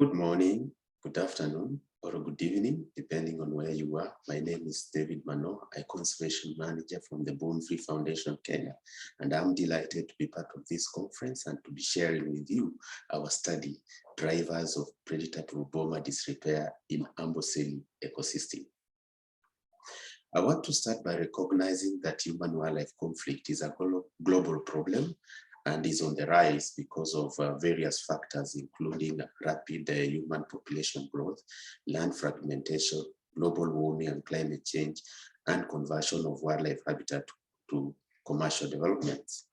Good morning, good afternoon, or good evening, depending on where you are. My name is David Mano, a conservation manager from the Bone Free Foundation, Kenya, and I'm delighted to be part of this conference and to be sharing with you our study, Drivers of Predator-Proof Bomas Disrepair in Amboseli Ecosystem. I want to start by recognizing that human-wildlife conflict is a global problem and is on the rise because of various factors, including rapid human population growth, land fragmentation, global warming and climate change, and conversion of wildlife habitat to commercial developments.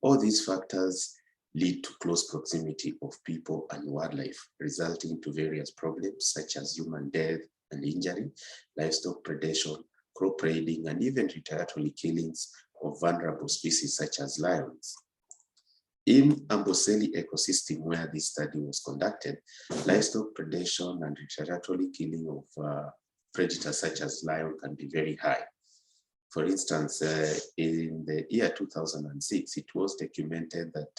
All these factors lead to close proximity of people and wildlife, resulting to various problems such as human death and injury, livestock predation, crop raiding, and even retaliatory killings of vulnerable species such as lions. In Amboseli Ecosystem, where this study was conducted, livestock predation and retaliatory killing of predators such as lion can be very high. For instance, in the year 2006, it was documented that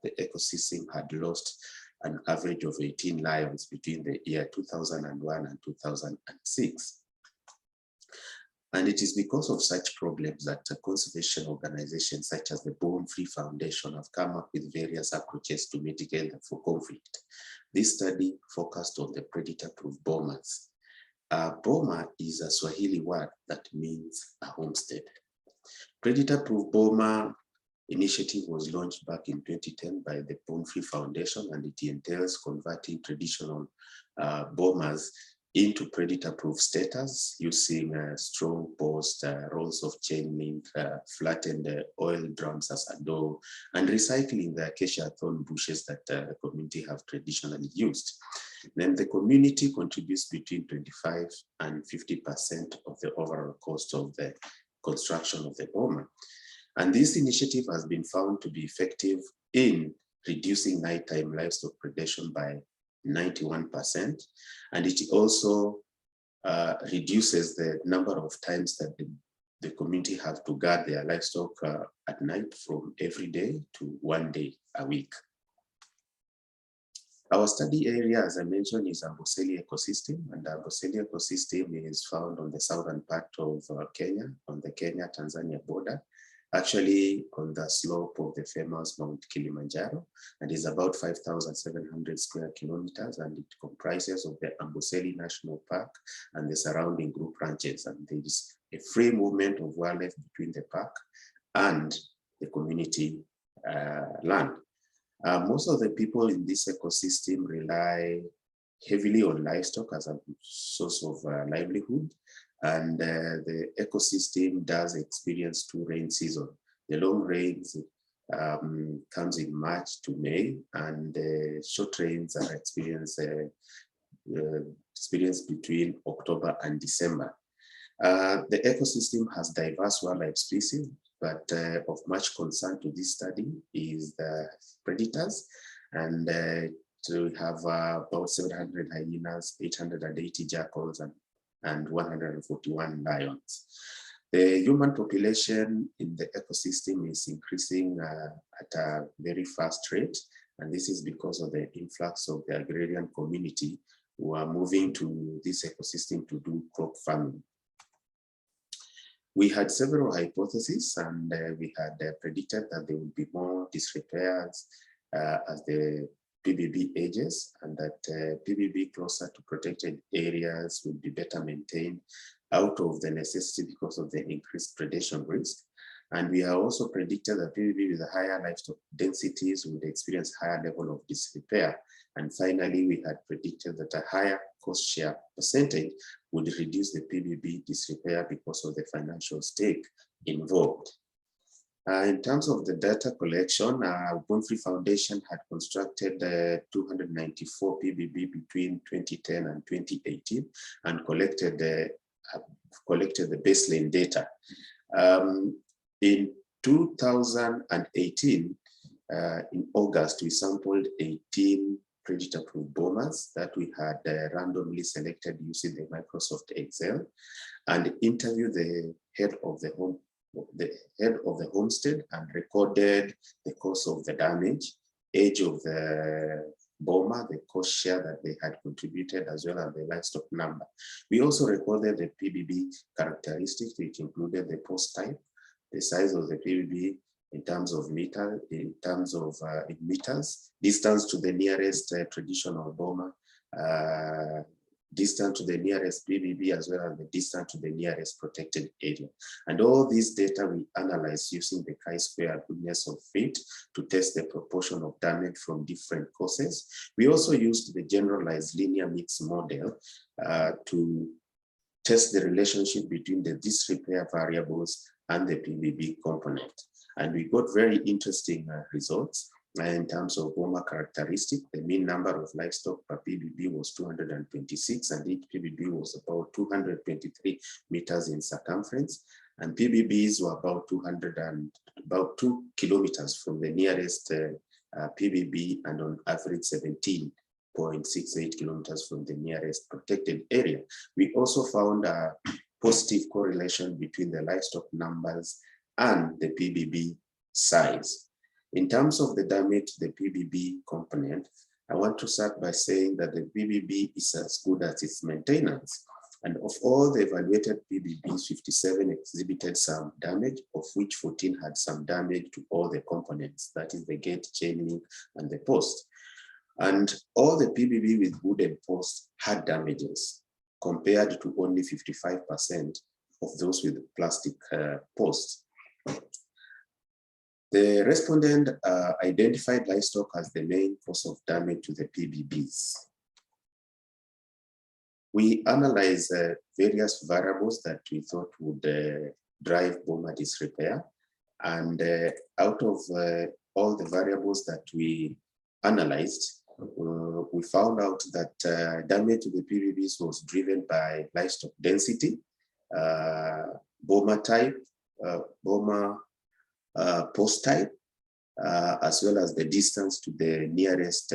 the ecosystem had lost an average of 18 lions between the year 2001 and 2006. And it is because of such problems that conservation organizations such as the Bone Free Foundation have come up with various approaches to mitigate the conflict. This study focused on the Predator-Proof Bomas. Boma is a Swahili word that means a homestead. Predator-Proof Boma initiative was launched back in 2010 by the Bone Free Foundation, and it entails converting traditional bomas into predator-proof status using strong posts, rolls of chain link, flattened oil drums as a door, and recycling the acacia thorn bushes that the community have traditionally used. Then the community contributes between 25 and 50% of the overall cost of the construction of the boma. And this initiative has been found to be effective in reducing nighttime livestock predation by 91%, and it also reduces the number of times that the community have to guard their livestock at night from every day to 1 day a week. Our study area, as I mentioned, is Amboseli Ecosystem, and Amboseli Ecosystem is found on the southern part of Kenya, on the Kenya-Tanzania border, actually on the slope of the famous Mount Kilimanjaro, and is about 5,700 square kilometers, and it comprises of the Amboseli National Park and the surrounding group ranches, and there is a free movement of wildlife between the park and the community land. Most of the people in this ecosystem rely heavily on livestock as a source of livelihood. And the ecosystem does experience two rain seasons. The long rains comes in March to May, and the short rains are experienced between October and December. The ecosystem has diverse wildlife species, but of much concern to this study is the predators. And so we have about 700 hyenas, 880 jackals, and 141 lions. The human population in the ecosystem is increasing at a very fast rate, and this is because of the influx of the agrarian community who are moving to this ecosystem to do crop farming. We had several hypotheses, and we had predicted that there would be more disrepairs as the PPB ages, and that PPB closer to protected areas will be better maintained out of the necessity because of the increased predation risk. And we have also predicted that PPB with higher livestock densities would experience higher level of disrepair. And finally, we had predicted that a higher cost share percentage would reduce the PPB disrepair because of the financial stake involved. In terms of the data collection, Bone Free Foundation had constructed 294 PPB between 2010 and 2018 and collected the baseline data. In 2018, in August, we sampled 18 Predator-Proof Bomas that we had randomly selected using the Microsoft Excel, and interviewed the head of the homestead and recorded the cause of the damage, age of the boma, the cost share that they had contributed, as well as the livestock number. We also recorded the PBB characteristics, which included the post type, the size of the PBB in terms of meter, in terms of in meters, distance to the nearest traditional boma, distance to the nearest PBB, as well as the distance to the nearest protected area. And all these data we analyze using the chi-square goodness of fit to test the proportion of damage from different causes. We also used the generalized linear mix model to test the relationship between the disrepair variables and the PBB component. And we got very interesting results. In terms of boma characteristic, the mean number of livestock per PBB was 226, and each PBB was about 223 meters in circumference, and PBBs were about 2 kilometers from the nearest PBB, and on average 17.68 kilometers from the nearest protected area. We also found a positive correlation between the livestock numbers and the PBB size. In terms of the damage to the PBB component, I want to start by saying that the PBB is as good as its maintenance. And of all the evaluated PBBs, 57 exhibited some damage, of which 14 had some damage to all the components, that is the gate, chain link, and the post. And all the PBB with wooden posts had damages, compared to only 55% of those with plastic posts. The respondent identified livestock as the main cause of damage to the PBBs. We analyzed various variables that we thought would drive boma disrepair. And out of all the variables that we analyzed, we found out that damage to the PBBs was driven by livestock density, boma type, boma post type, as well as the distance to the nearest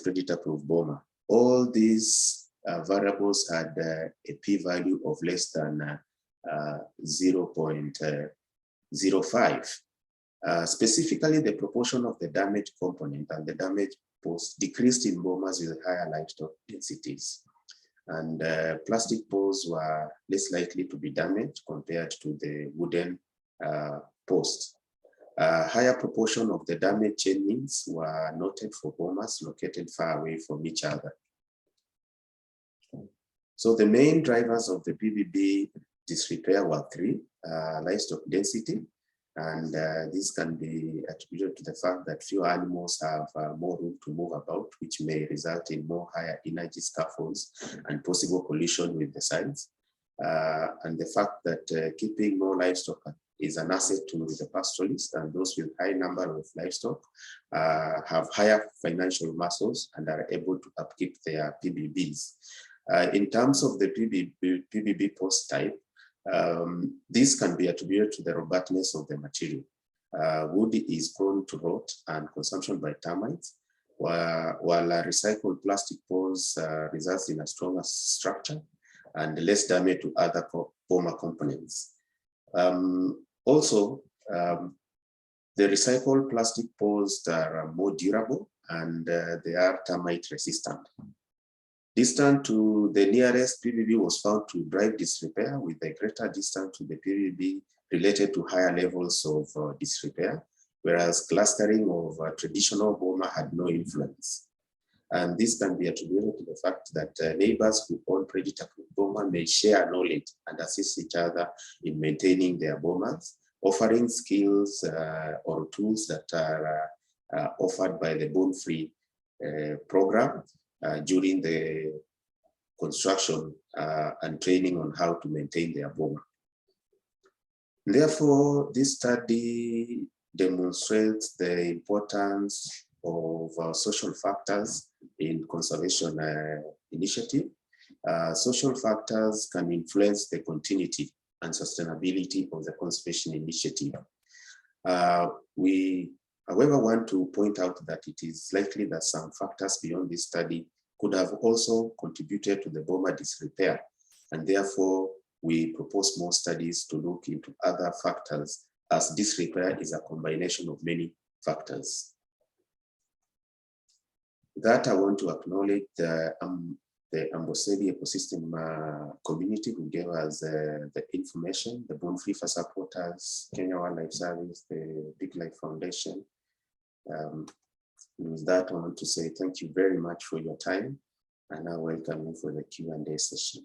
predator-proof boma. All these variables had a p-value of less than 0.05. Specifically, the proportion of the damage component and the damage post decreased in bomas with higher livestock densities. And plastic posts were less likely to be damaged compared to the wooden post. Higher proportion of the damaged chain links were noted for bomas located far away from each other. So the main drivers of the PBB disrepair were three: livestock density, and this can be attributed to the fact that few animals have more room to move about, which may result in more higher energy scaffolds and possible collision with the sides. And the fact that keeping more livestock is an asset to the pastoralists, and those with high number of livestock have higher financial muscles and are able to upkeep their PBBs. In terms of the PBB post type, this can be attributed to the robustness of the material. Wood is prone to rot and consumption by termites, while a recycled plastic post results in a stronger structure and less damage to other boma components. Also, the recycled plastic posts are more durable and they are termite resistant. Distance to the nearest PBB was found to drive disrepair, with a greater distance to the PBB related to higher levels of disrepair, whereas clustering of traditional boma had no influence. And this can be attributed to the fact that neighbors who own predator-proof boma may share knowledge and assist each other in maintaining their bomas, offering skills or tools that are offered by the bone-free program during the construction and training on how to maintain their boma. Therefore, this study demonstrates the importance of social factors in conservation initiative. Social factors can influence the continuity and sustainability of the conservation initiative. We, however, want to point out that it is likely that some factors beyond this study could have also contributed to the boma disrepair, and therefore we propose more studies to look into other factors, as disrepair is a combination of many factors. That I want to acknowledge the Amboseli Ecosystem community who gave us the information, the Bone FIFA supporters, Kenya Wildlife Service, the Big Life Foundation. With that, I want to say thank you very much for your time, and I welcome you for the Q&A session.